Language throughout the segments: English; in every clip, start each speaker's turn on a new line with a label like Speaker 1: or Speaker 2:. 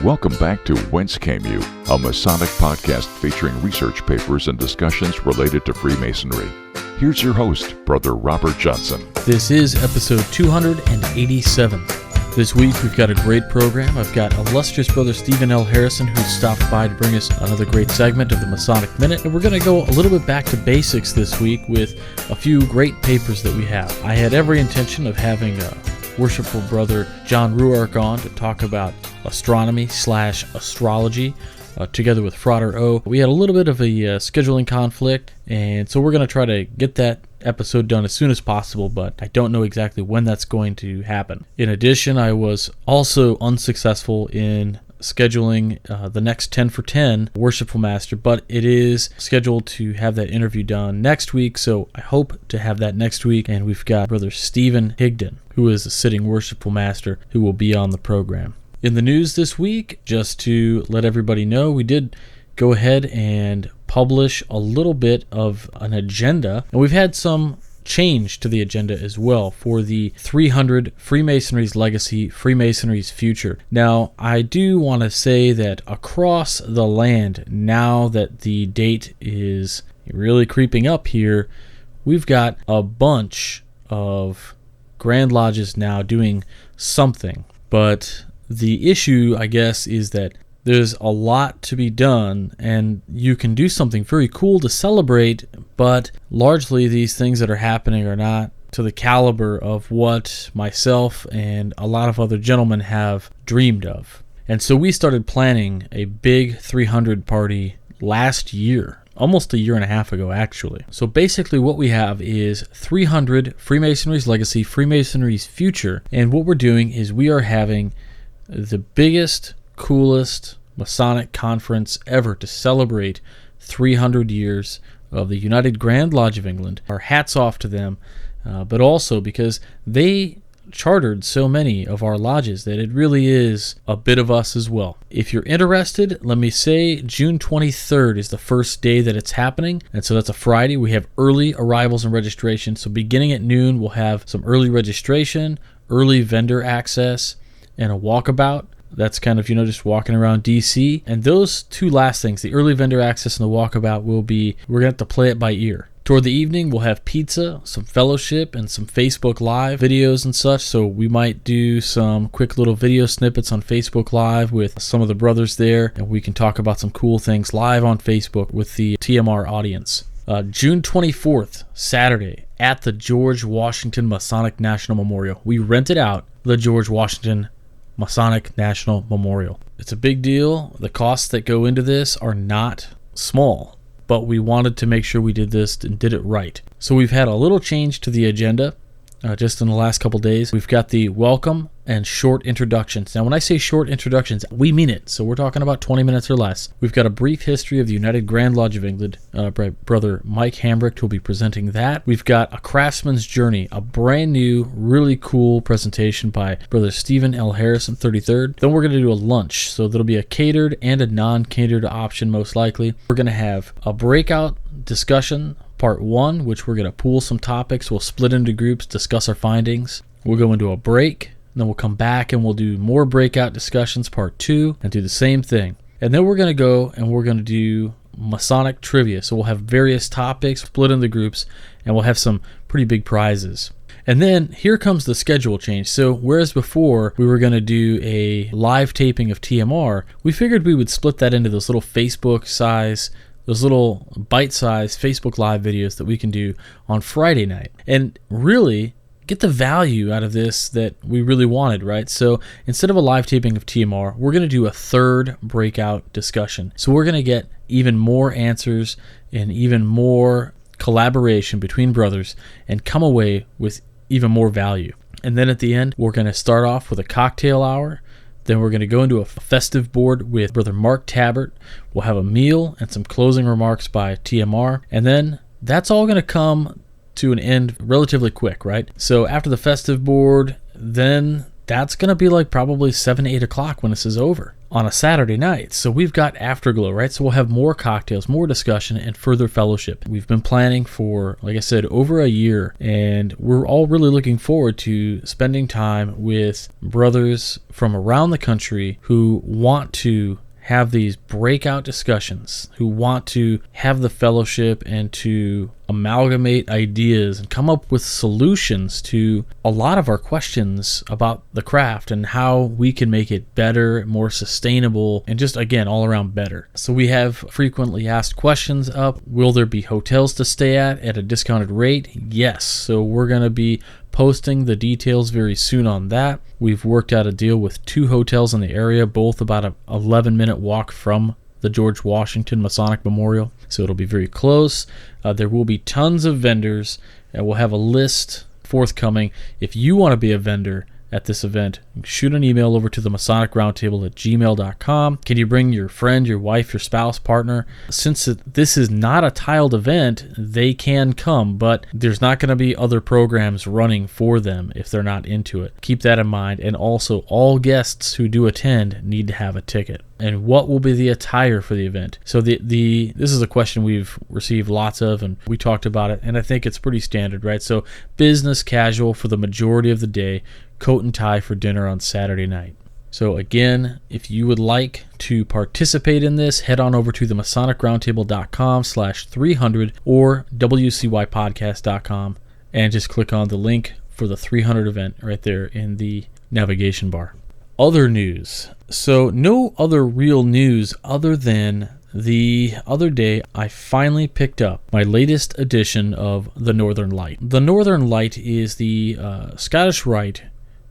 Speaker 1: Welcome back to Whence Came You, a Masonic podcast featuring research papers and discussions related to Freemasonry. Here's your host, Brother Robert Johnson.
Speaker 2: This is episode 287. This week we've got a great program. I've got illustrious Brother Stephen L. Harrison, who stopped by to bring us another great segment of the Masonic Minute. And we're going to go a little bit back to basics this week with a few great papers that we have. I had every intention of having worshipful Brother John Ruark on to talk about astronomy/astrology together with Frater O. We had a little bit of a scheduling conflict, and so we're going to try to get that episode done as soon as possible, but I don't know exactly when that's going to happen. In addition, I was also unsuccessful in scheduling the next 10 for 10 Worshipful Master, but it is scheduled to have that interview done next week, so I hope to have that next week. And we've got Brother Stephen Higdon, who is a sitting Worshipful Master, who will be on the program. In the news this week, just to let everybody know, we did go ahead and publish a little bit of an agenda, and we've had some change to the agenda as well for the 300 Freemasonry's Legacy, Freemasonry's Future. Now, I do want to say that across the land, now that the date is really creeping up here, we've got a bunch of Grand Lodges now doing something. But the issue, I guess, is that there's a lot to be done, and you can do something very cool to celebrate, but largely these things that are happening are not to the caliber of what myself and a lot of other gentlemen have dreamed of. And so we started planning a big 300 party last year, almost a year and a half ago, actually. So basically what we have is 300 Freemasonry's Legacy, Freemasonry's Future, and what we're doing is we are having the biggest, coolest Masonic conference ever to celebrate 300 years of the United Grand Lodge of England. Our hats off to them, but also because they chartered so many of our lodges that it really is a bit of us as well. If you're interested, let me say June 23rd is the first day that it's happening, and so that's a Friday. We have early arrivals and registration, so beginning at noon we'll have some early registration, early vendor access, and a walkabout. That's kind of, just walking around DC. And those two last things, the early vendor access and the walkabout, we're going to have to play it by ear. Toward the evening, we'll have pizza, some fellowship, and some Facebook Live videos and such. So we might do some quick little video snippets on Facebook Live with some of the brothers there, and we can talk about some cool things live on Facebook with the TMR audience. June 24th, Saturday, at the George Washington Masonic National Memorial. We rented out the George Washington Masonic National Memorial. It's a big deal. The costs that go into this are not small, but we wanted to make sure we did this and did it right. So we've had a little change to the agenda just in the last couple days. We've got the welcome and short introductions. Now, when I say short introductions, we mean it. So we're talking about 20 minutes or less. We've got a brief history of the United Grand Lodge of England by Brother Mike Hambrick, who will be presenting that. We've got a craftsman's journey, a brand new, really cool presentation by Brother Stephen L. Harrison, 33rd. Then we're going to do a lunch. So there'll be a catered and a non-catered option, most likely. We're going to have a breakout discussion, part 1, which we're going to pool some topics. We'll split into groups, discuss our findings. We'll go into a break. Then we'll come back and we'll do more breakout discussions, part 2, and do the same thing. And then we're going to go and we're going to do Masonic trivia. So we'll have various topics, split into groups, and we'll have some pretty big prizes. And then here comes the schedule change. So whereas before we were going to do a live taping of TMR, we figured we would split that into those little Facebook size, those little bite-sized Facebook Live videos that we can do on Friday night. And really get the value out of this that we really wanted, right? So instead of a live taping of TMR, we're going to do a third breakout discussion. So we're going to get even more answers and even more collaboration between brothers and come away with even more value. And then at the end, we're going to start off with a cocktail hour. Then we're going to go into a festive board with Brother Mark Tabbert. We'll have a meal and some closing remarks by TMR. And then that's all going to come to an end relatively quick, right? So after the festive board, then that's going to be like probably 7, 8 o'clock when this is over. on a Saturday night. So we've got Afterglow, right? So we'll have more cocktails, more discussion, and further fellowship. We've been planning for, like I said, over a year, and we're all really looking forward to spending time with brothers from around the country who want to have these breakout discussions, who want to have the fellowship and to amalgamate ideas and come up with solutions to a lot of our questions about the craft and how we can make it better, more sustainable, and just, again, all around better. So we have frequently asked questions up. Will there be hotels to stay at a discounted rate? Yes. So we're going to be posting the details very soon on that. We've worked out a deal with 2 hotels in the area, both about an 11-minute walk from the George Washington Masonic Memorial. So it'll be very close. There will be tons of vendors, and we'll have a list forthcoming. If you want to be a vendor at this event, shoot an email over to the Masonic Roundtable at gmail.com. Can you bring your friend, your wife, your spouse, partner? Since this is not a tiled event, they can come, but there's not going to be other programs running for them if they're not into it. Keep that in mind. And also, all guests who do attend need to have a ticket. And what will be the attire for the event? So this is a question we've received lots of, and we talked about it, and I think it's pretty standard, right? So business casual for the majority of the day, coat and tie for dinner on Saturday night. So again, if you would like to participate in this, head on over to the masonicroundtable.com/300 or wcypodcast.com and just click on the link for the 300 event right there in the navigation bar. Other news. So no other real news other than the other day I finally picked up my latest edition of The Northern Light. The Northern Light is the Scottish Rite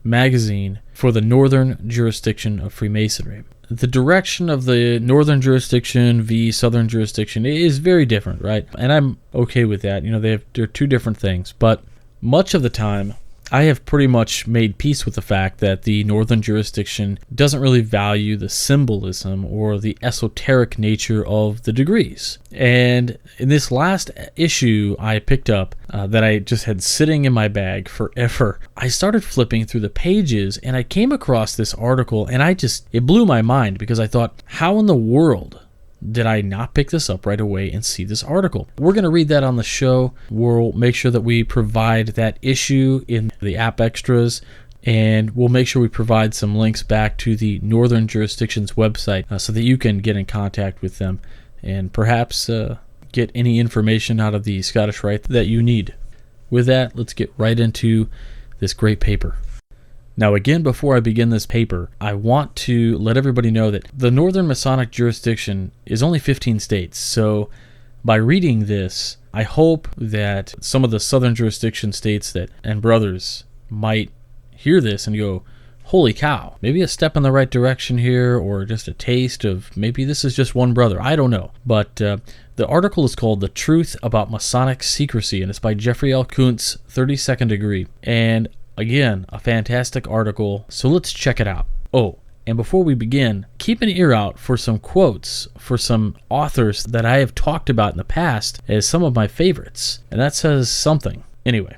Speaker 2: magazine for the northern jurisdiction of Freemasonry. The direction of the northern jurisdiction v. southern jurisdiction is very different, right? And I'm okay with that. You know, they're 2 different things, but much of the time I have pretty much made peace with the fact that the northern jurisdiction doesn't really value the symbolism or the esoteric nature of the degrees. And in this last issue I picked up that I just had sitting in my bag forever, I started flipping through the pages and I came across this article, and it blew my mind because I thought, how in the world did I not pick this up right away and see this article? We're going to read that on the show. We'll make sure that we provide that issue in the app extras, and we'll make sure we provide some links back to the Northern Jurisdiction's website so that you can get in contact with them and perhaps get any information out of the Scottish Rite that you need. With that, let's get right into this great paper. Now again, before I begin this paper, I want to let everybody know that the Northern Masonic jurisdiction is only 15 states, so by reading this, I hope that some of the southern jurisdiction states and brothers might hear this and go, holy cow, maybe a step in the right direction here, or just a taste of maybe this is just one brother, I don't know. But the article is called The Truth About Masonic Secrecy, and it's by Jeffrey L. Kuntz, 32nd Degree. And again, a fantastic article, so let's check it out. Oh, and before we begin, keep an ear out for some quotes for some authors that I have talked about in the past as some of my favorites, and that says something. Anyway,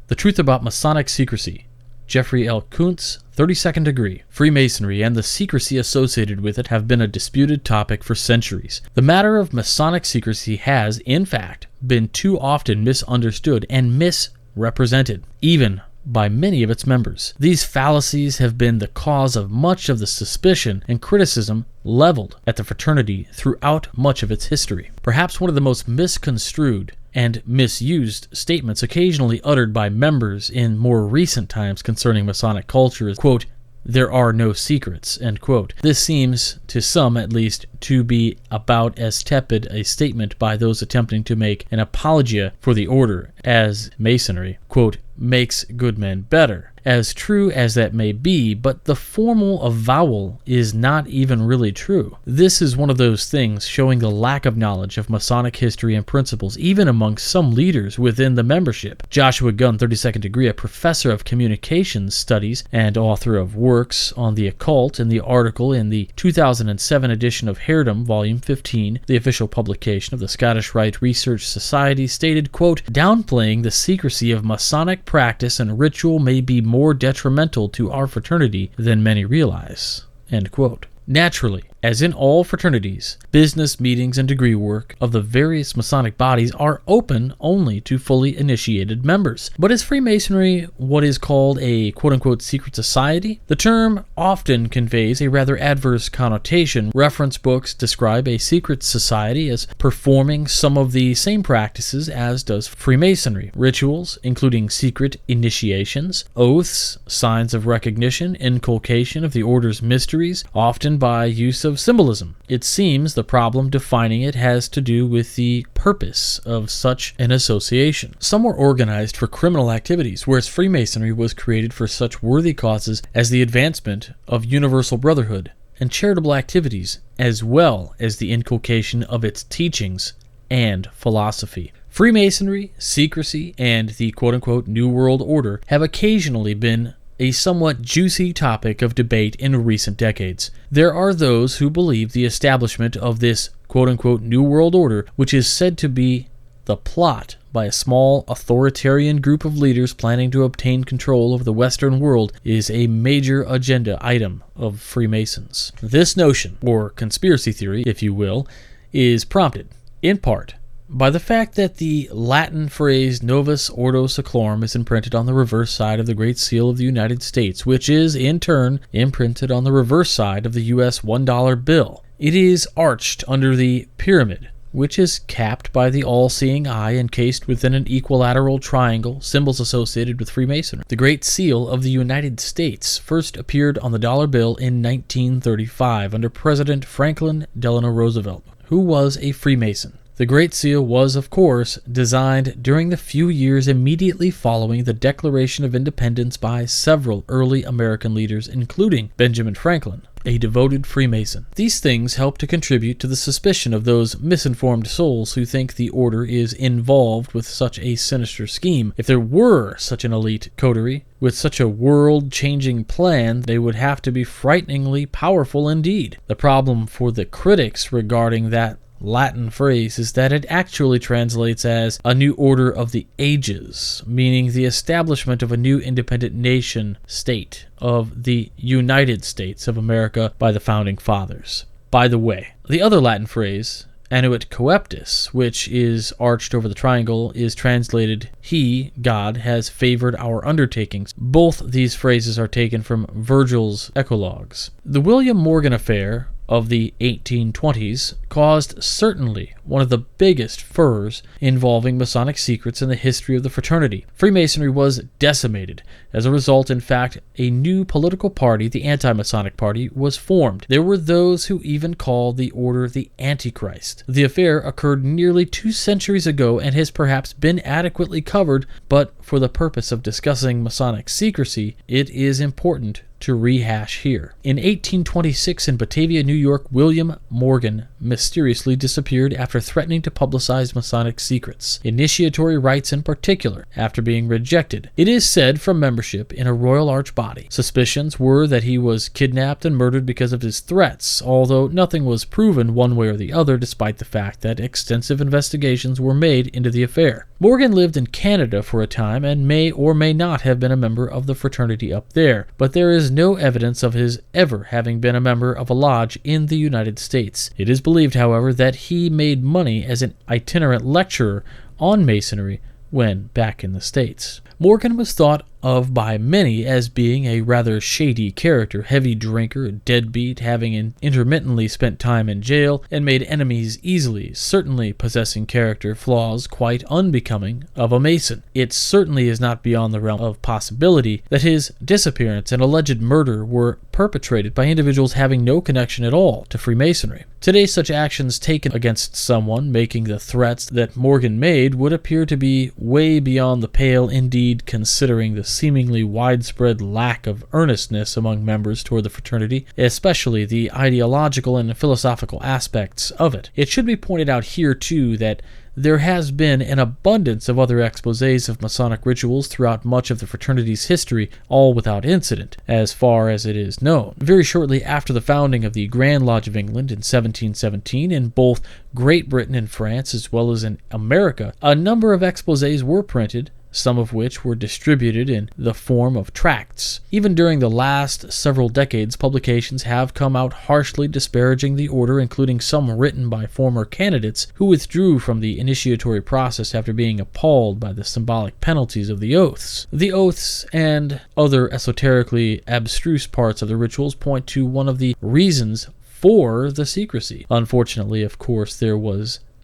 Speaker 2: The Truth About Masonic Secrecy, Jeffrey L. Kuntz, 32nd Degree. Freemasonry and the secrecy associated with it have been a disputed topic for centuries. The matter of Masonic secrecy has, in fact, been too often misunderstood and misrepresented, even by many of its members. These fallacies have been the cause of much of the suspicion and criticism leveled at the fraternity throughout much of its history. Perhaps one of the most misconstrued and misused statements occasionally uttered by members in more recent times concerning Masonic culture is, quote, "There are no secrets," end quote. This seems, to some at least, to be about as tepid a statement by those attempting to make an apologia for the order as Masonry, quote, "makes good men better." As true as that may be, but the formal avowal is not even really true. This is one of those things showing the lack of knowledge of Masonic history and principles, even among some leaders within the membership. Joshua Gunn, 32nd Degree, a professor of communications studies and author of works on the occult, in the article in the 2007 edition of Heirdom, Volume 15, the official publication of the Scottish Rite Research Society, stated, quote, "Downplaying the secrecy of Masonic practice and ritual may be more detrimental to our fraternity than many realize," end quote. Naturally, as in all fraternities, business meetings and degree work of the various Masonic bodies are open only to fully initiated members. But is Freemasonry what is called a quote-unquote secret society? The term often conveys a rather adverse connotation. Reference books describe a secret society as performing some of the same practices as does Freemasonry. Rituals, including secret initiations, oaths, signs of recognition, inculcation of the order's mysteries, often by use of symbolism. It seems the problem defining it has to do with the purpose of such an association. Some were organized for criminal activities, whereas Freemasonry was created for such worthy causes as the advancement of universal brotherhood and charitable activities, as well as the inculcation of its teachings and philosophy. Freemasonry, secrecy, and the quote-unquote New World Order have occasionally been a somewhat juicy topic of debate in recent decades. There are those who believe the establishment of this quote-unquote New World Order, which is said to be the plot by a small authoritarian group of leaders planning to obtain control over the Western world, is a major agenda item of Freemasons. This notion, or conspiracy theory, if you will, is prompted, in part, by the fact that the Latin phrase Novus Ordo Seclorum is imprinted on the reverse side of the Great Seal of the United States, which is, in turn, imprinted on the reverse side of the U.S. $1 bill. It is arched under the pyramid, which is capped by the all-seeing eye encased within an equilateral triangle, symbols associated with Freemasonry. The Great Seal of the United States first appeared on the dollar bill in 1935 under President Franklin Delano Roosevelt, who was a Freemason. The Great Seal was, of course, designed during the few years immediately following the Declaration of Independence by several early American leaders, including Benjamin Franklin, a devoted Freemason. These things help to contribute to the suspicion of those misinformed souls who think the order is involved with such a sinister scheme. If there were such an elite coterie, with such a world-changing plan, they would have to be frighteningly powerful indeed. The problem for the critics regarding that Latin phrase is that it actually translates as a new order of the ages, meaning the establishment of a new independent nation state of the United States of America by the Founding Fathers. By the way, the other Latin phrase, annuit coeptis, which is arched over the triangle, is translated, He, God, has favored our undertakings. Both these phrases are taken from Virgil's Eclogues. The William Morgan affair of the 1820s caused certainly one of the biggest furors involving Masonic secrets in the history of the fraternity. Freemasonry was decimated. As a result, in fact, a new political party, the Anti-Masonic Party, was formed. There were those who even called the order the Antichrist. The affair occurred nearly 2 centuries ago and has perhaps been adequately covered, but for the purpose of discussing Masonic secrecy, it is important to rehash here. In 1826 in Batavia, New York, William Morgan mysteriously disappeared after threatening to publicize Masonic secrets, initiatory rites in particular, after being rejected, it is said, from membership in a Royal Arch body. Suspicions were that he was kidnapped and murdered because of his threats, although nothing was proven one way or the other, despite the fact that extensive investigations were made into the affair. Morgan lived in Canada for a time and may or may not have been a member of the fraternity up there, but there is no evidence of his ever having been a member of a lodge in the United States. It is believed, however, that he made money as an itinerant lecturer on Masonry when back in the States. Morgan was thought of by many as being a rather shady character, heavy drinker, a deadbeat, having intermittently spent time in jail and made enemies easily, certainly possessing character flaws quite unbecoming of a Mason. It certainly is not beyond the realm of possibility that his disappearance and alleged murder were perpetrated by individuals having no connection at all to Freemasonry. Today, such actions taken against someone making the threats that Morgan made would appear to be way beyond the pale indeed, considering the seemingly widespread lack of earnestness among members toward the fraternity, especially the ideological and philosophical aspects of it. It should be pointed out here, too, that there has been an abundance of other exposés of Masonic rituals throughout much of the fraternity's history, all without incident, as far as it is known. Very shortly after the founding of the Grand Lodge of England in 1717, in both Great Britain and France, as well as in America, a number of exposés were printed, some of which were distributed in the form of tracts. Even during the last several decades, publications have come out harshly disparaging the order, including some written by former candidates who withdrew from the initiatory process after being appalled by the symbolic penalties of the oaths. The oaths and other esoterically abstruse parts of the rituals point to one of the reasons for the secrecy. Unfortunately, of course, there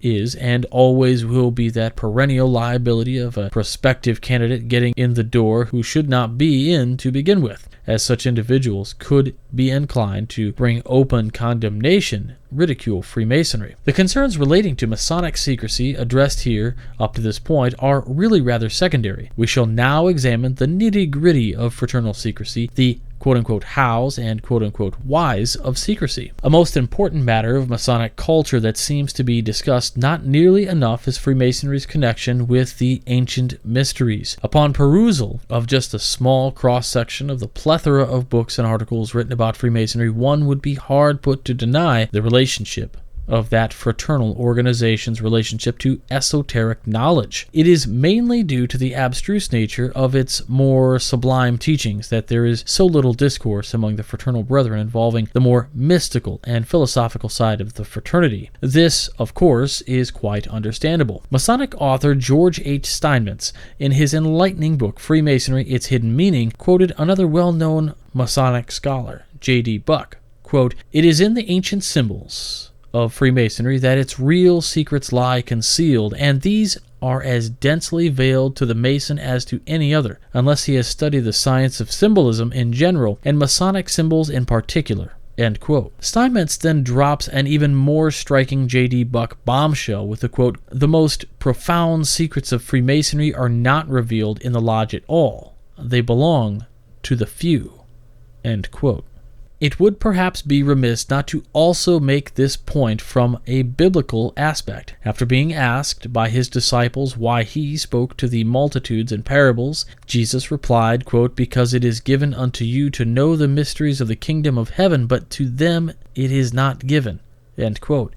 Speaker 2: is and always will be that perennial liability of a prospective candidate getting in the door who should not be in to begin with, as such individuals could be inclined to bring open condemnation, ridicule Freemasonry. The concerns relating to Masonic secrecy addressed here up to this point are really rather secondary. We shall now examine the nitty-gritty of fraternal secrecy, the quote-unquote hows and quote-unquote whys of secrecy. A most important matter of Masonic culture that seems to be discussed not nearly enough is Freemasonry's connection with the ancient mysteries. Upon perusal of just a small cross-section of the plethora of books and articles written about Freemasonry, one would be hard put to deny the relationship of that fraternal organization's relationship to esoteric knowledge. It is mainly due to the abstruse nature of its more sublime teachings that there is so little discourse among the fraternal brethren involving the more mystical and philosophical side of the fraternity. This, of course, is quite understandable. Masonic author George H. Steinmetz, in his enlightening book Freemasonry, Its Hidden Meaning, quoted another well-known Masonic scholar, J.D. Buck, quote, "It is in the ancient symbols of Freemasonry that its real secrets lie concealed, and these are as densely veiled to the Mason as to any other, unless he has studied the science of symbolism in general, and Masonic symbols in particular." End quote. Steinmetz then drops an even more striking J.D. Buck bombshell with the quote, "The most profound secrets of Freemasonry are not revealed in the lodge at all. They belong to the few." End quote. It would perhaps be remiss not to also make this point from a biblical aspect. After being asked by his disciples why he spoke to the multitudes in parables, Jesus replied, quote, "Because it is given unto you to know the mysteries of the kingdom of heaven, but to them it is not given." End quote.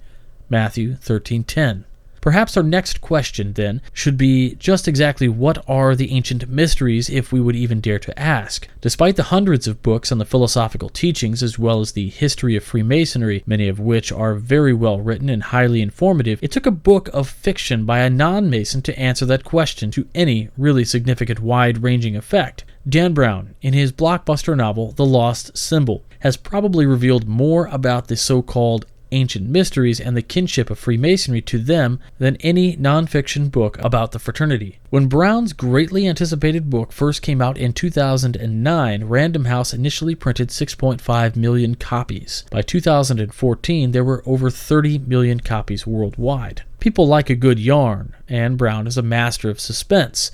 Speaker 2: Matthew 13:10. Perhaps our next question, then, should be just exactly what are the ancient mysteries, if we would even dare to ask. Despite the hundreds of books on the philosophical teachings as well as the history of Freemasonry, many of which are very well written and highly informative, it took a book of fiction by a non-Mason to answer that question to any really significant wide-ranging effect. Dan Brown, in his blockbuster novel The Lost Symbol, has probably revealed more about the so-called ancient mysteries and the kinship of Freemasonry to them than any nonfiction book about the fraternity. When Brown's greatly anticipated book first came out in 2009, Random House initially printed 6.5 million copies. By 2014, there were over 30 million copies worldwide. People like a good yarn, and Brown is a master of suspense.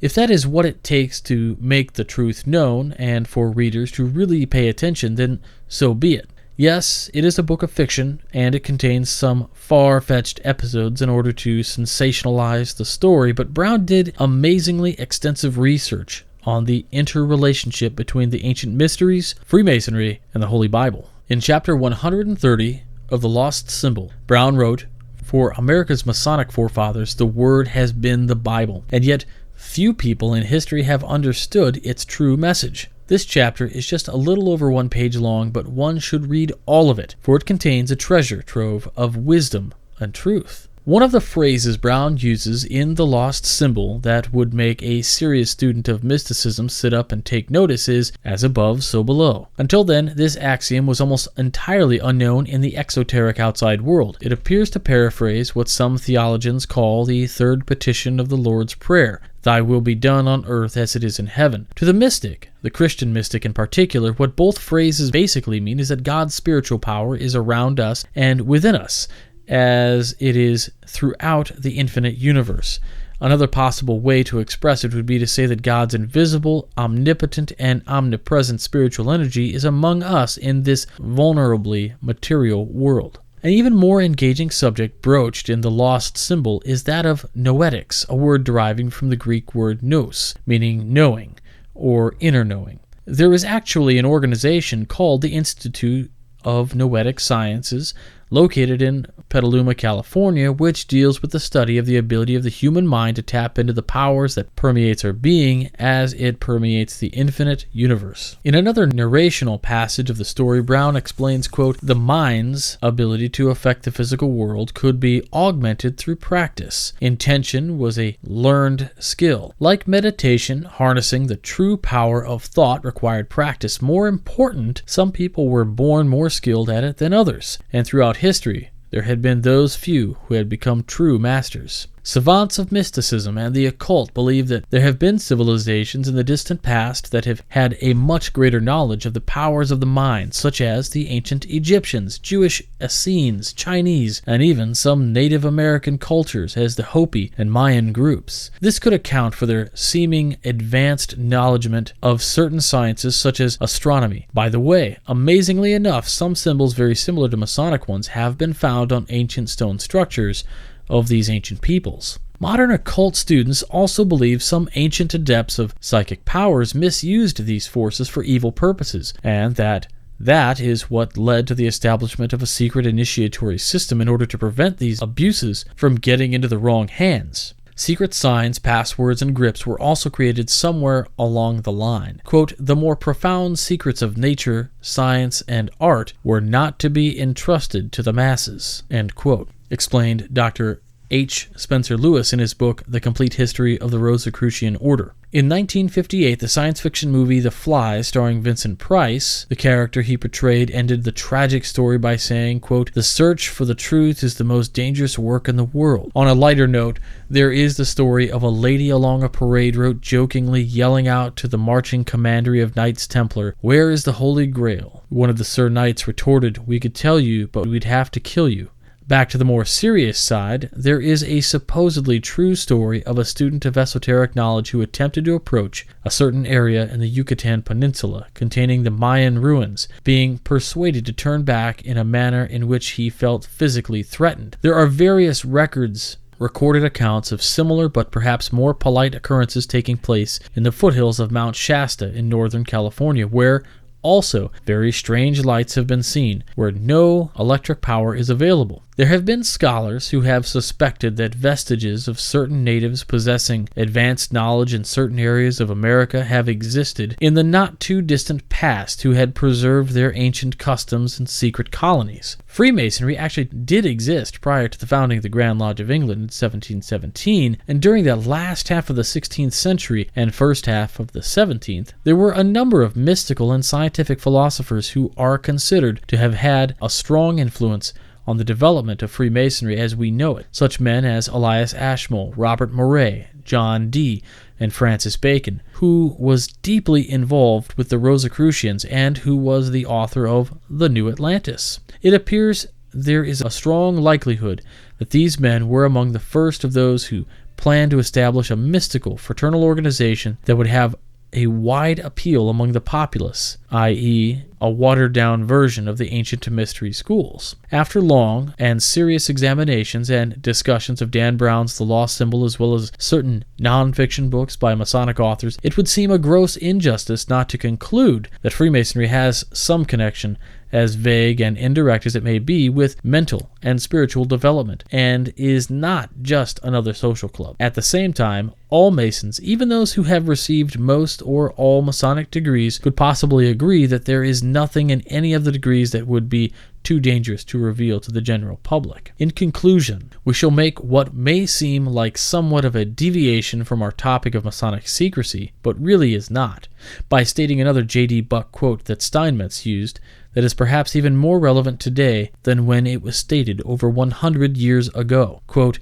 Speaker 2: If that is what it takes to make the truth known and for readers to really pay attention, then so be it. Yes, it is a book of fiction, and it contains some far-fetched episodes in order to sensationalize the story, but Brown did amazingly extensive research on the interrelationship between the ancient mysteries, Freemasonry, and the Holy Bible. In chapter 130 of The Lost Symbol, Brown wrote, "For America's Masonic forefathers, the Word has been the Bible, and yet few people in history have understood its true message. This chapter is just a little over 1 page long, but one should read all of it, for it contains a treasure trove of wisdom and truth." One of the phrases Brown uses in The Lost Symbol that would make a serious student of mysticism sit up and take notice is, "as above, so below." Until then, this axiom was almost entirely unknown in the exoteric outside world. It appears to paraphrase what some theologians call the third petition of the Lord's Prayer, "Thy will be done on earth as it is in heaven." To the mystic, the Christian mystic in particular, what both phrases basically mean is that God's spiritual power is around us and within us, as it is throughout the infinite universe. Another possible way to express it would be to say that God's invisible, omnipotent, and omnipresent spiritual energy is among us in this vulnerably material world. An even more engaging subject broached in The Lost Symbol is that of noetics, a word deriving from the Greek word nous, meaning knowing, or inner knowing. There is actually an organization called the Institute of Noetic Sciences, located in Petaluma, California, which deals with the study of the ability of the human mind to tap into the powers that permeates our being as it permeates the infinite universe. In another narrational passage of the story, Brown explains, quote, "The mind's ability to affect the physical world could be augmented through practice. Intention was a learned skill. Like meditation, harnessing the true power of thought required practice. More important, some people were born more skilled at it than others, and throughout history, there had been those few who had become true masters. Savants of mysticism and the occult believe that there have been civilizations in the distant past that have had a much greater knowledge of the powers of the mind, such as the ancient Egyptians, Jewish Essenes, Chinese, and even some Native American cultures as the Hopi and Mayan groups. This could account for their seeming advanced knowledgement of certain sciences such as astronomy. By the way, amazingly enough, some symbols very similar to Masonic ones have been found on ancient stone structures of these ancient peoples. Modern occult students also believe some ancient adepts of psychic powers misused these forces for evil purposes, and that is what led to the establishment of a secret initiatory system in order to prevent these abuses from getting into the wrong hands. Secret signs, passwords, and grips were also created somewhere along the line. Quote, "The more profound secrets of nature, science, and art were not to be entrusted to the masses," end quote, explained Dr. H. Spencer Lewis in his book, The Complete History of the Rosicrucian Order. In 1958, the science fiction movie The Fly, starring Vincent Price, the character he portrayed ended the tragic story by saying, quote, "The search for the truth is the most dangerous work in the world." On a lighter note, there is the story of a lady along a parade route jokingly yelling out to the marching commandery of Knights Templar, "Where is the Holy Grail?" One of the Sir Knights retorted, "We could tell you, but we'd have to kill you." Back to the more serious side, there is a supposedly true story of a student of esoteric knowledge who attempted to approach a certain area in the Yucatan Peninsula containing the Mayan ruins, being persuaded to turn back in a manner in which he felt physically threatened. There are various recorded accounts of similar but perhaps more polite occurrences taking place in the foothills of Mount Shasta in Northern California, where also very strange lights have been seen, where no electric power is available. There have been scholars who have suspected that vestiges of certain natives possessing advanced knowledge in certain areas of America have existed in the not-too-distant past who had preserved their ancient customs and secret colonies. Freemasonry actually did exist prior to the founding of the Grand Lodge of England in 1717, and during the last half of the 16th century and first half of the 17th, there were a number of mystical and scientific philosophers who are considered to have had a strong influence on the development of Freemasonry as we know it. Such men as Elias Ashmole, Robert Moray, John Dee, and Francis Bacon, who was deeply involved with the Rosicrucians and who was the author of The New Atlantis. It appears there is a strong likelihood that these men were among the first of those who planned to establish a mystical fraternal organization that would have a wide appeal among the populace, i.e., a watered-down version of the ancient mystery schools. After long and serious examinations and discussions of Dan Brown's The Lost Symbol as well as certain non-fiction books by Masonic authors, it would seem a gross injustice not to conclude that Freemasonry has some connection, as vague and indirect as it may be, with mental and spiritual development, and is not just another social club. At the same time, all Masons, even those who have received most or all Masonic degrees, could possibly agree that there is nothing in any of the degrees that would be too dangerous to reveal to the general public. In conclusion, we shall make what may seem like somewhat of a deviation from our topic of Masonic secrecy, but really is not, by stating another J.D. Buck quote that Steinmetz used that is perhaps even more relevant today than when it was stated over 100 years ago. Quote,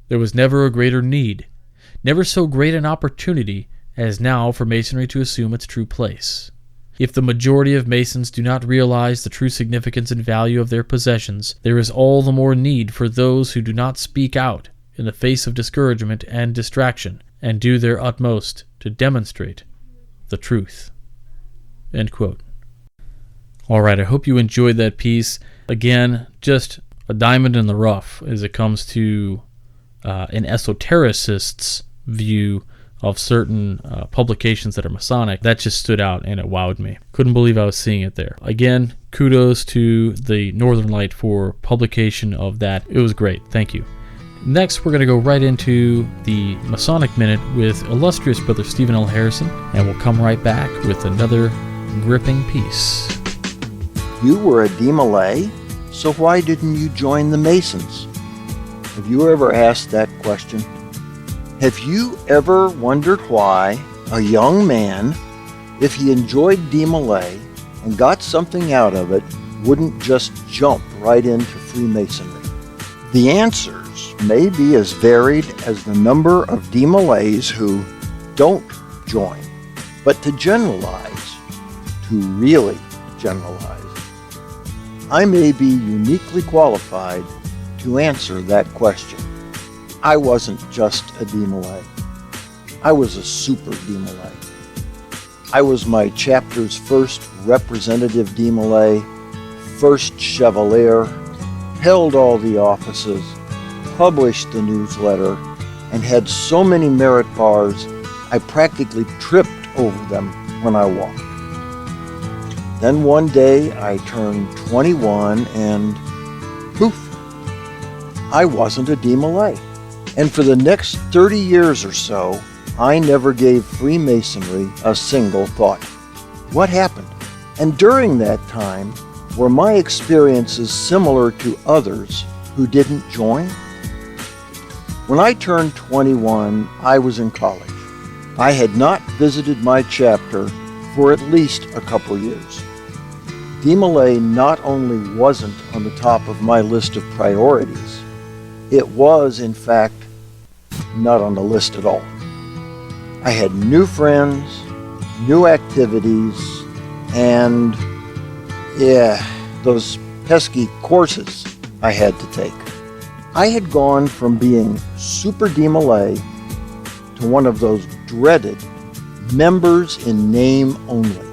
Speaker 2: "There was never a greater need, never so great an opportunity as now for Masonry to assume its true place. If the majority of Masons do not realize the true significance and value of their possessions, there is all the more need for those who do not speak out in the face of discouragement and distraction, and do their utmost to demonstrate the truth." End quote. All right, I hope you enjoyed that piece. Again, just a diamond in the rough as it comes to an esotericist's view of certain publications that are Masonic, that just stood out and it wowed me. Couldn't believe I was seeing it there. Again, kudos to the Northern Light for publication of that. It was great. Thank you. Next, we're going to go right into the Masonic Minute with illustrious Brother Stephen L. Harrison, and we'll come right back with another gripping piece.
Speaker 3: You were a De Malay, so why didn't you join the Masons? Have you ever asked that question? Have you ever wondered why a young man, if he enjoyed De Malay and got something out of it, wouldn't just jump right into Freemasonry? The answers may be as varied as the number of De Malays who don't join, but to generalize, to really generalize, I may be uniquely qualified to answer that question. I wasn't just a De Malay. I was a super De Malay. I was my chapter's first representative De Malay, first Chevalier, held all the offices, published the newsletter, and had so many merit bars I practically tripped over them when I walked. Then one day I turned 21 and poof, I wasn't a De Malay. And for the next 30 years or so, I never gave Freemasonry a single thought. What happened? And during that time, were my experiences similar to others who didn't join? When I turned 21, I was in college. I had not visited my chapter for at least a couple years. De Malay not only wasn't on the top of my list of priorities, it was, in fact, not on the list at all. I had new friends, new activities, and those pesky courses I had to take. I had gone from being super De Malay to one of those dreaded members in name only.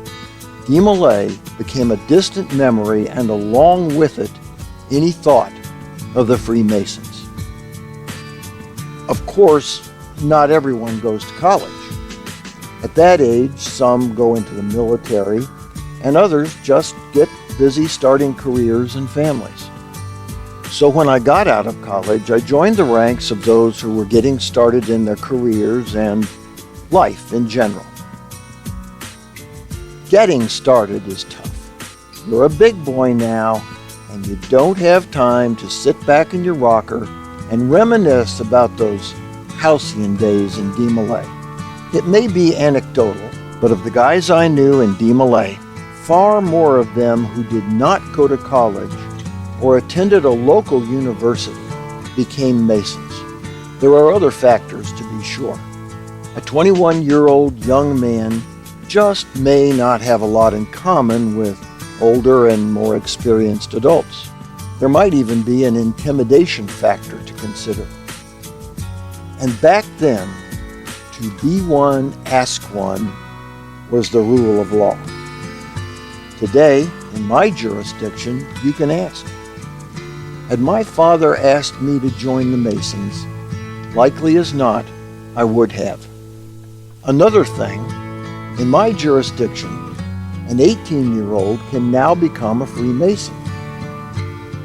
Speaker 3: De Malay became a distant memory, and along with it, any thought of the Freemasons. Of course, not everyone goes to college. At that age, some go into the military, and others just get busy starting careers and families. So when I got out of college, I joined the ranks of those who were getting started in their careers and life in general. Getting started is tough. You're a big boy now, and you don't have time to sit back in your rocker and reminisce about those halcyon days in De Malay. It may be anecdotal, but of the guys I knew in De Malay, far more of them who did not go to college or attended a local university became Masons. There are other factors to be sure. A 21-year-old young man just may not have a lot in common with older and more experienced adults. There might even be an intimidation factor to consider. And back then, to be one, ask one was the rule of law. Today, in my jurisdiction, you can ask. Had my father asked me to join the Masons, likely as not, I would have. Another thing, in my jurisdiction, an 18-year-old can now become a Freemason.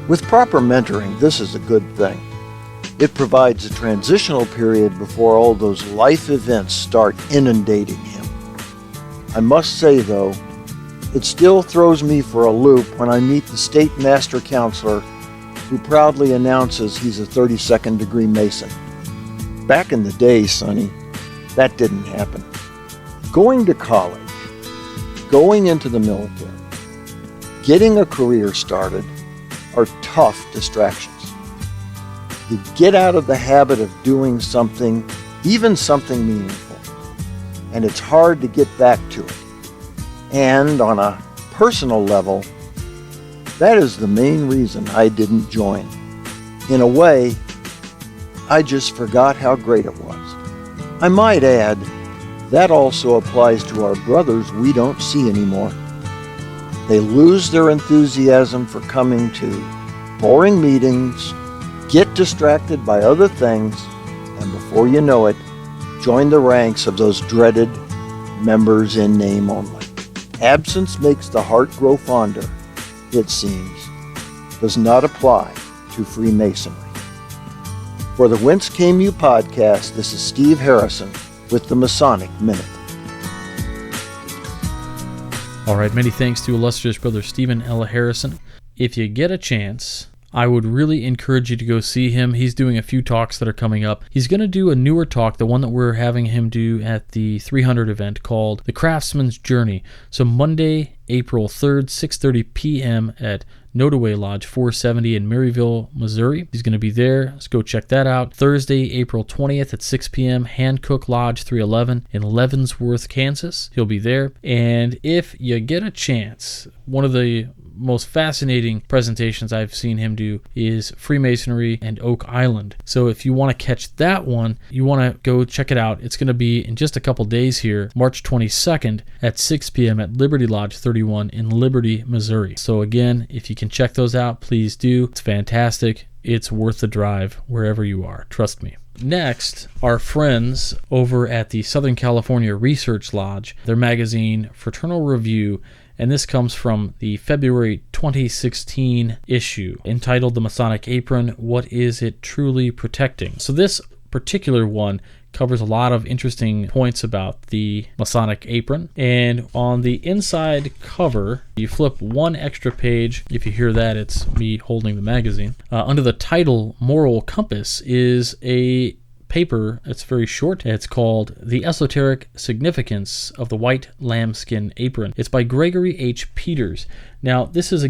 Speaker 3: With proper mentoring, this is a good thing. It provides a transitional period before all those life events start inundating him. I must say, though, it still throws me for a loop when I meet the state master counselor who proudly announces he's a 32nd degree Mason. Back in the day, Sonny, that didn't happen. Going to college, going into the military, getting a career started are tough distractions. You get out of the habit of doing something, even something meaningful, and it's hard to get back to it. And on a personal level, that is the main reason I didn't join. In a way, I just forgot how great it was. I might add, that also applies to our brothers we don't see anymore. They lose their enthusiasm for coming to boring meetings, get distracted by other things, and before you know it, join the ranks of those dreaded members in name only. Absence makes the heart grow fonder, it seems, does not apply to Freemasonry. For the Whence Came You podcast, this is Steve Harrison with the Masonic Minute.
Speaker 2: All right, many thanks to illustrious brother Stephen L. Harrison. If you get a chance, I would really encourage you to go see him. He's doing a few talks that are coming up. He's going to do a newer talk, the one that we're having him do at the 300 event, called The Craftsman's Journey. So Monday, April 3rd, 6:30 p.m. at Nodaway Lodge 470 in Maryville, Missouri. He's going to be there. Let's go check that out. Thursday, April 20th at 6 p.m. Hancock Lodge 311 in Leavenworth, Kansas. He'll be there. And if you get a chance, one of the most fascinating presentations I've seen him do is Freemasonry and Oak Island. So if you want to catch that one, you want to go check it out. It's going to be in just a couple days here, March 22nd at 6 p.m. at Liberty Lodge 31 in Liberty, Missouri. So again, if you can check those out, please do. It's fantastic. It's worth the drive wherever you are. Trust me. Next, our friends over at the Southern California Research Lodge, their magazine Fraternal Review, and this comes from the February 2016 issue entitled The Masonic Apron, What Is It Truly Protecting? So this particular one covers a lot of interesting points about the Masonic apron. And on the inside cover, you flip one extra page. If you hear that, it's me holding the magazine. Under the title Moral Compass is a paper. It's very short. It's called The Esoteric Significance of the White Lambskin Apron. It's by Gregory H. Peters. Now, this is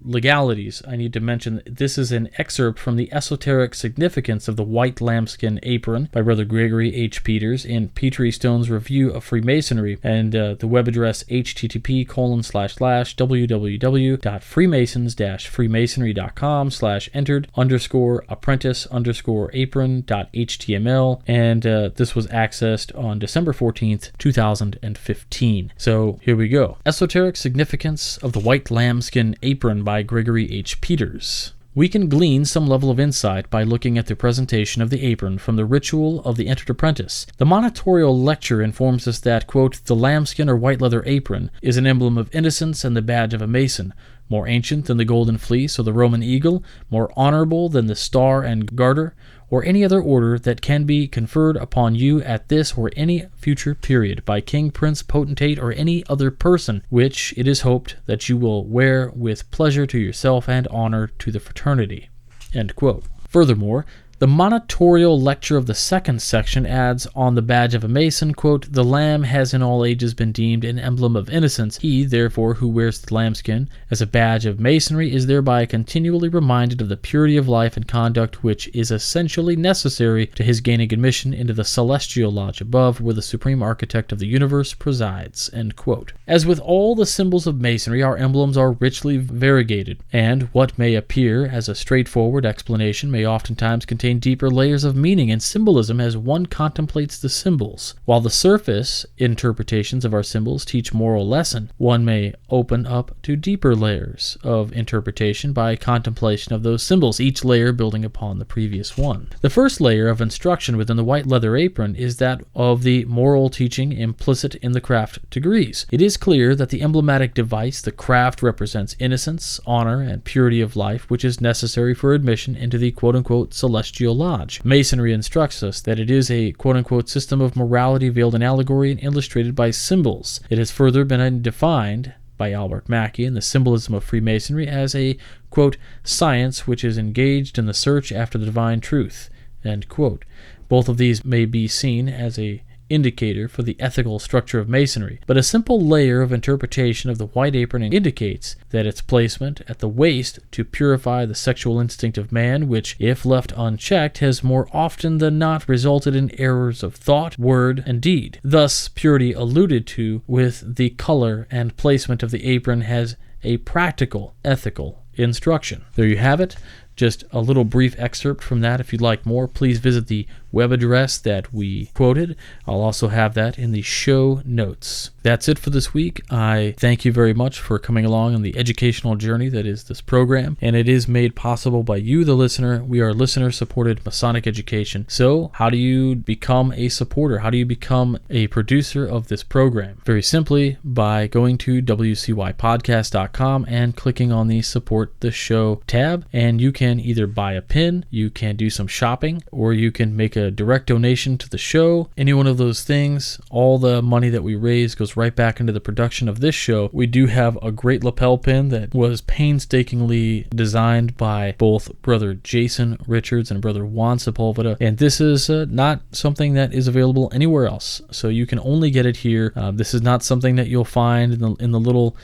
Speaker 2: legalities. I need to mention this is an excerpt from The Esoteric Significance of the White Lambskin Apron by Brother Gregory H. Peters in Pietre-Stones Review of Freemasonry, and the web address http://www.freemasons-freemasonry.com/entered_apprentice_apron.html, and this was accessed on December 14th, 2015. So here we go. Esoteric Significance of the White Lambskin Apron by Gregory H. Peters. We can glean some level of insight by looking at the presentation of the apron from the ritual of the entered apprentice. The monitorial lecture informs us that, quote, the lambskin or white leather apron is an emblem of innocence and the badge of a Mason, more ancient than the golden fleece or the Roman eagle, more honorable than the star and garter, or any other order that can be conferred upon you at this or any future period by king, prince, potentate, or any other person, which it is hoped that you will wear with pleasure to yourself and honor to the fraternity. End quote. Furthermore, the monitorial lecture of the second section adds on the badge of a Mason, quote, the lamb has in all ages been deemed an emblem of innocence. He, therefore, who wears the lambskin as a badge of Masonry is thereby continually reminded of the purity of life and conduct which is essentially necessary to his gaining admission into the celestial lodge above, where the supreme architect of the universe presides. End quote. As with all the symbols of Masonry, our emblems are richly variegated, and what may appear as a straightforward explanation may oftentimes contain deeper layers of meaning and symbolism as one contemplates the symbols. While the surface interpretations of our symbols teach moral lesson, one may open up to deeper layers of interpretation by contemplation of those symbols, each layer building upon the previous one. The first layer of instruction within the white leather apron is that of the moral teaching implicit in the craft degrees. It is clear that the emblematic device, the craft, represents innocence, honor, and purity of life, which is necessary for admission into the quote-unquote celestial lodge. Masonry instructs us that it is a quote-unquote system of morality veiled in allegory and illustrated by symbols. It has further been defined by Albert Mackey in the Symbolism of Freemasonry as a, quote, science which is engaged in the search after the divine truth, end quote. Both of these may be seen as a indicator for the ethical structure of Masonry, but a simple layer of interpretation of the white apron indicates that its placement at the waist to purify the sexual instinct of man, which, if left unchecked, has more often than not resulted in errors of thought, word, and deed. Thus, purity alluded to with the color and placement of the apron has a practical, ethical instruction. There you have it. just a little brief excerpt from that. If you'd like more, please visit the web address that we quoted. I'll also have that in the show notes. That's it for this week. I thank you very much for coming along on the educational journey that is this program, and it is made possible by you, the listener. We are listener-supported Masonic education. So how do you become a supporter? How do you become a producer of this program? Very simply, by going to wcypodcast.com and clicking on the Support the Show tab, and you can either buy a pin, you can do some shopping, or you can make a direct donation to the show. Any one of those things, all the money that we raise goes right back into the production of this show. We do have a great lapel pin that was painstakingly designed by both Brother Jason Richards and Brother Juan Sepulveda, and this is not something that is available anywhere else, so you can only get it here. This is not something that you'll find in the little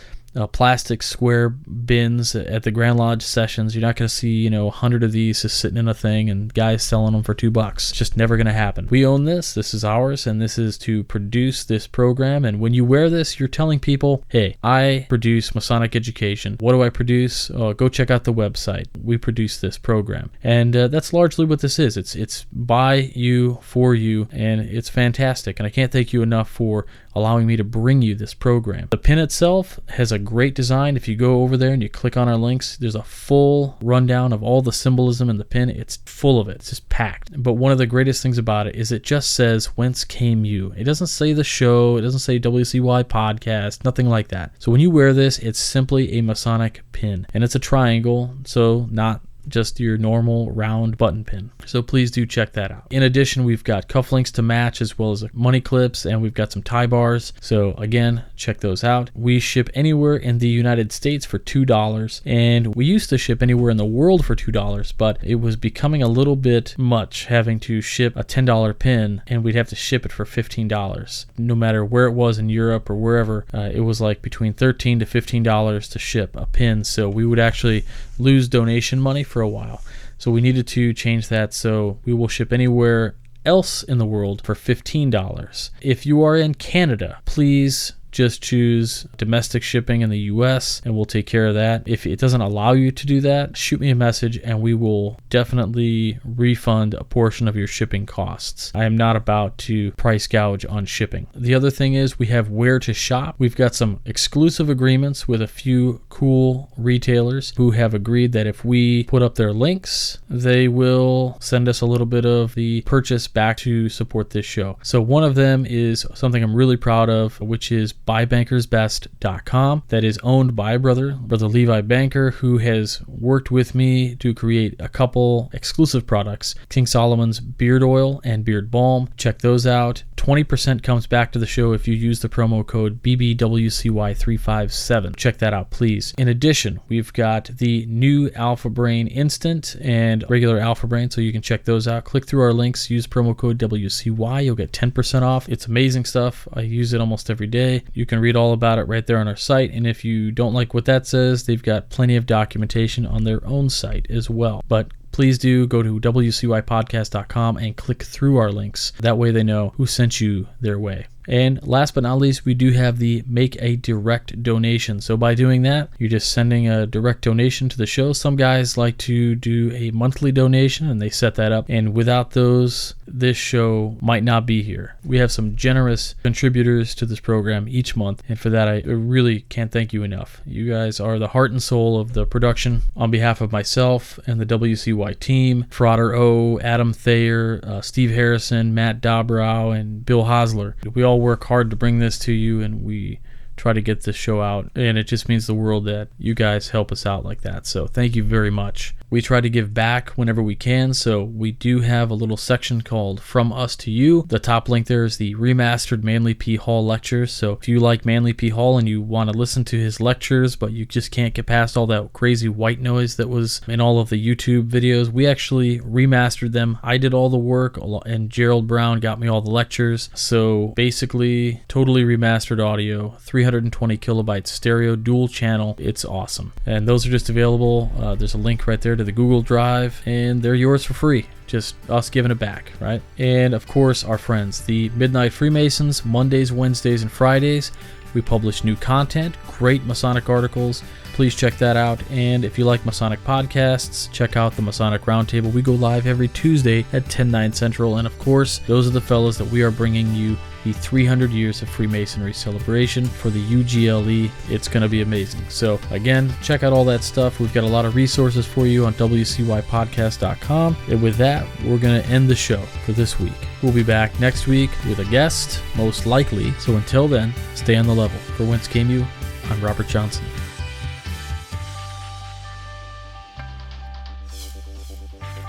Speaker 2: plastic square bins at the Grand Lodge sessions. You're not going to see 100 of these just sitting in a thing and guys selling them for $2. It's just never going to happen. We own this. This is ours, and this is to produce this program. And when you wear this, you're telling people, hey, I produce Masonic education. What do I produce? Go check out the website. We produce this program. And that's largely what this is. It's by you, for you, and it's fantastic. And I can't thank you enough for allowing me to bring you this program. The pin itself has a great design. If you go over there and you click on our links, there's a full rundown of all the symbolism in the pin. It's full of it. It's just packed. But one of the greatest things about it is it just says, "Whence came you?" It doesn't say the show. It doesn't say WCY podcast, nothing like that. So when you wear this, it's simply a Masonic pin. And it's a triangle, so not just your normal round button pin. So please do check that out. In addition, we've got cufflinks to match, as well as money clips, and we've got some tie bars. So again, check those out. We ship anywhere in the United States for $2, and we used to ship anywhere in the world for $2, but it was becoming a little bit much having to ship a $10 pin, and we'd have to ship it for $15. No matter where it was in Europe or wherever, it was like between $13 to $15 to ship a pin. So we would actually lose donation money for a while. So we needed to change that, so we will ship anywhere else in the world for $15. If you are in Canada, please just choose domestic shipping in the US and we'll take care of that. If it doesn't allow you to do that, shoot me a message and we will definitely refund a portion of your shipping costs. I am not about to price gouge on shipping. The other thing is we have where to shop. We've got some exclusive agreements with a few cool retailers who have agreed that if we put up their links, they will send us a little bit of the purchase back to support this show. So one of them is something I'm really proud of, which is buybankersbest.com. That is owned by Brother Levi Banker, who has worked with me to create a couple exclusive products, King Solomon's beard oil and beard balm. Check those out. 20% comes back to the show if you use the promo code BBWCY357. Check that out, please. In addition, we've got the new Alpha Brain Instant and regular Alpha Brain, so you can check those out. Click through our links, use promo code WCY. You'll get 10% off. It's amazing stuff. I use it almost every day. You can read all about it right there on our site, and if you don't like what that says, they've got plenty of documentation on their own site as well. But please do go to wcypodcast.com and click through our links. That way they know who sent you their way. And last but not least, we do have the make a direct donation. So by doing that, you're just sending a direct donation to the show. Some guys like to do a monthly donation and they set that up. And without those, this show might not be here. We have some generous contributors to this program each month. And for that, I really can't thank you enough. You guys are the heart and soul of the production. On behalf of myself and the WCY team, Frater O, Adam Thayer, Steve Harrison, Matt Dobrow, and Bill Hosler, we all work hard to bring this to you, and we try to get this show out, and it just means the world that you guys help us out like that. So thank you very much. We try to give back whenever we can, so we do have a little section called From Us to You. The top link there is the remastered Manly P. Hall lectures, so if you like Manly P. Hall and you want to listen to his lectures, but you just can't get past all that crazy white noise that was in all of the YouTube videos, we actually remastered them. I did all the work, and Gerald Brown got me all the lectures, so basically totally remastered audio, 320 kilobytes stereo, dual channel. It's awesome. And those are just available. There's a link right there to the Google Drive, and they're yours for free. Just us giving it back, right? And of course, our friends, the Midnight Freemasons, Mondays, Wednesdays, and Fridays We publish new content, great Masonic articles. Please check that out. And if you like Masonic podcasts, check out the Masonic Roundtable. We go live every Tuesday at 10/9 Central. And of course, those are the fellows that we are bringing you the 300 Years of Freemasonry celebration for the UGLE. It's going to be amazing. So again, check out all that stuff. We've got a lot of resources for you on WCYpodcast.com. And with that, we're going to end the show for this week. We'll be back next week with a guest, most likely. So until then, stay on the level. For Whence Came You, I'm Robert Johnson.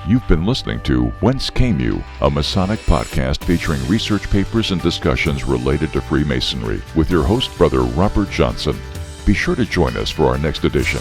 Speaker 1: You've been listening to Whence Came You, a Masonic podcast featuring research papers and discussions related to Freemasonry with your host, Brother Robert Johnson. Be sure to join us for our next edition.